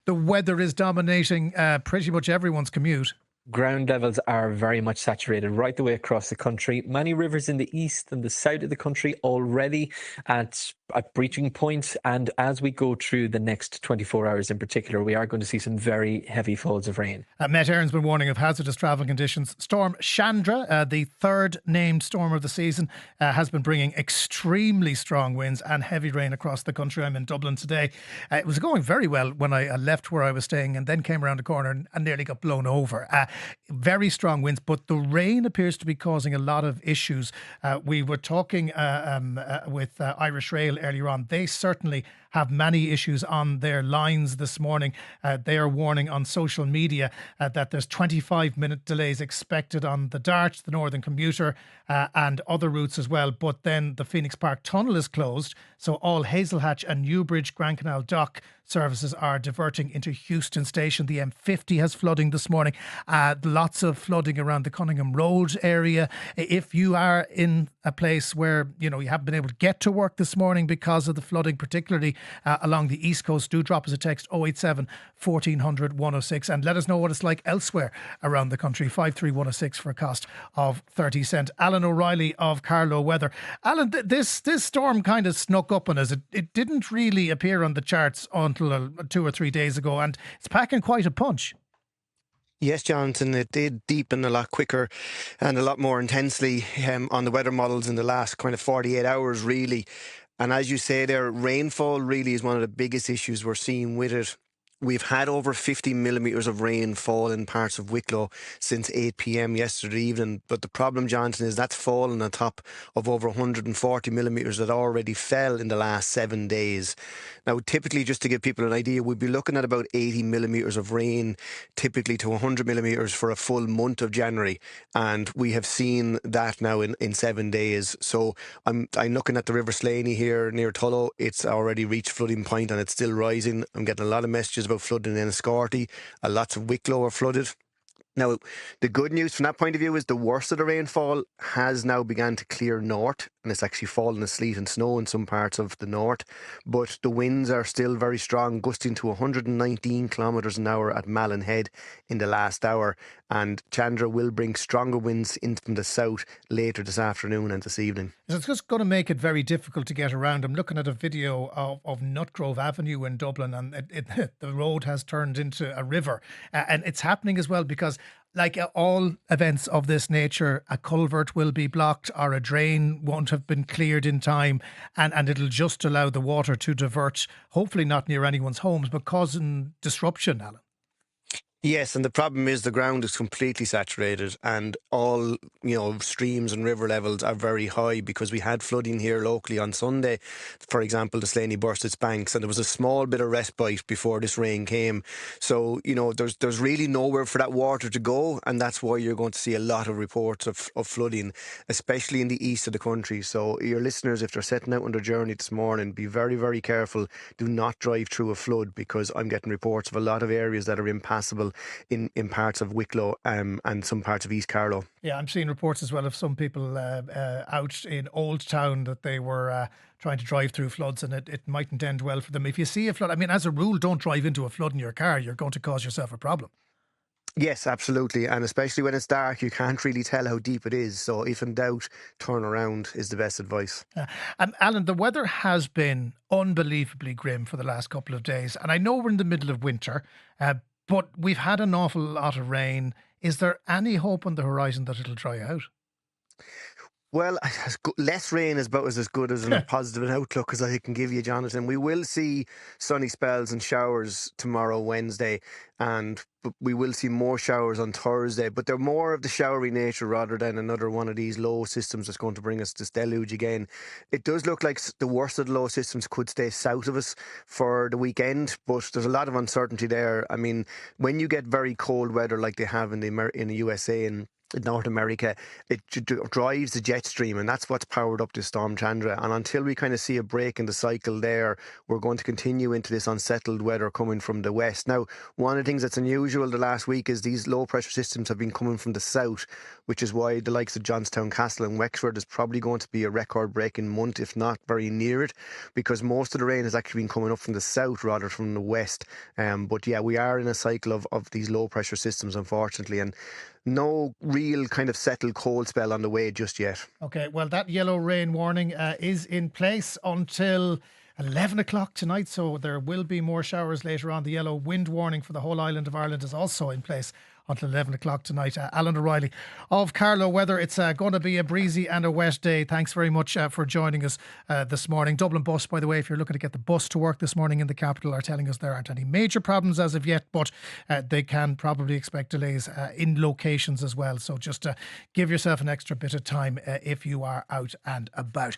the weather is dominating pretty much everyone's commute. Ground levels are very much saturated right the way across the country. Many rivers in the east and the south of the country already at breaching point. And as we go through the next 24 hours in particular, we are going to see some very heavy falls of rain. Met Éireann's been warning of hazardous travel conditions. Storm Chandra, the third named storm of the season, has been bringing extremely strong winds and heavy rain across the country. I'm in Dublin today. It was going very well when I left where I was staying and then came around the corner and nearly got blown over. Very strong winds, but the rain appears to be causing a lot of issues. We were talking with Irish Rail earlier on. They certainly have many issues on their lines this morning. They are warning on social media that there's 25-minute delays expected on the Dart, the Northern Commuter, and other routes as well. But then the Phoenix Park Tunnel is closed, so all Hazelhatch and Newbridge Grand Canal Dock services are diverting into Houston Station. The M50 has flooding this morning. Lots of flooding around the Cunningham Road area. If you are in a place where you haven't been able to get to work this morning because of the flooding, particularly along the East Coast, do drop us a text 087 1400 106 and let us know what it's like elsewhere around the country. 53106 for a cost of 30 cents. Alan O'Reilly of Carlow Weather. Alan, this storm kind of snuck up on us. It didn't really appear on the charts until 2 or 3 days ago, and it's packing quite a punch. Yes, Jonathan, it did deepen a lot quicker and a lot more intensely on the weather models in the last kind of 48 hours, really. And as you say there, rainfall really is one of the biggest issues we're seeing with it. We've had over 50 millimetres of rain fall in parts of Wicklow since 8 p.m. yesterday evening. But the problem, Jonathan, is that's fallen on top of over 140 millimetres that already fell in the last 7 days. Now, typically, just to give people an idea, we'd be looking at about 80 millimetres of rain, typically to 100 millimetres for a full month of January. And we have seen that now in 7 days. So I'm looking at the River Slaney here near Tullow. It's already reached flooding point and it's still rising. I'm getting a lot of messages about flooding in Escorty. Lots of Wicklow are flooded. Now, the good news from that point of view is the worst of the rainfall has now begun to clear north, and it's actually fallen as sleet and snow in some parts of the north. But the winds are still very strong, gusting to 119 kilometres an hour at Malin Head in the last hour. And Chandra will bring stronger winds in from the south later this afternoon and this evening. It's just going to make it very difficult to get around. I'm looking at a video of Nutgrove Avenue in Dublin, and the road has turned into a river. And it's happening as well because, like all events of this nature, a culvert will be blocked or a drain won't have been cleared in time, and it'll just allow the water to divert, hopefully not near anyone's homes, but causing disruption, Alan. Yes, and the problem is the ground is completely saturated and all, streams and river levels are very high because we had flooding here locally on Sunday. For example, the Slaney burst its banks and there was a small bit of respite before this rain came. So, there's really nowhere for that water to go, and that's why you're going to see a lot of reports of flooding, especially in the east of the country. So your listeners, if they're setting out on their journey this morning, be very, very careful. Do not drive through a flood because I'm getting reports of a lot of areas that are impassable in parts of Wicklow and some parts of East Carlow. Yeah, I'm seeing reports as well of some people out in Old Town that they were trying to drive through floods, and it mightn't end well for them. If you see a flood, as a rule, don't drive into a flood in your car. You're going to cause yourself a problem. Yes, absolutely. And especially when it's dark, you can't really tell how deep it is. So if in doubt, turn around is the best advice. Alan, the weather has been unbelievably grim for the last couple of days. And I know we're in the middle of winter, but we've had an awful lot of rain. Is there any hope on the horizon that it'll dry out? Well, less rain is about as good as a positive an outlook as I can give you, Jonathan. We will see sunny spells and showers tomorrow, Wednesday, and we will see more showers on Thursday, but they're more of the showery nature rather than another one of these low systems that's going to bring us this deluge again. It does look like the worst of the low systems could stay south of us for the weekend, but there's a lot of uncertainty there. When you get very cold weather like they have in the USA and in North America, it drives the jet stream, and that's what's powered up this storm Chandra. And until we kind of see a break in the cycle there, we're going to continue into this unsettled weather coming from the west. Now, one of the things that's unusual the last week is these low pressure systems have been coming from the south, which is why the likes of Johnstown Castle and Wexford is probably going to be a record breaking month, if not very near it, because most of the rain has actually been coming up from the south rather than from the west. But yeah, we are in a cycle of these low pressure systems, unfortunately, and no real kind of settled cold spell on the way just yet. Okay, well, that yellow rain warning is in place until 11 o'clock tonight, so there will be more showers later on. The yellow wind warning for the whole island of Ireland is also in place until 11 o'clock tonight. Alan O'Reilly of Carlow Weather. It's going to be a breezy and a wet day. Thanks very much for joining us this morning. Dublin Bus, by the way, if you're looking to get the bus to work this morning in the capital, are telling us there aren't any major problems as of yet, but they can probably expect delays in locations as well. So just give yourself an extra bit of time if you are out and about.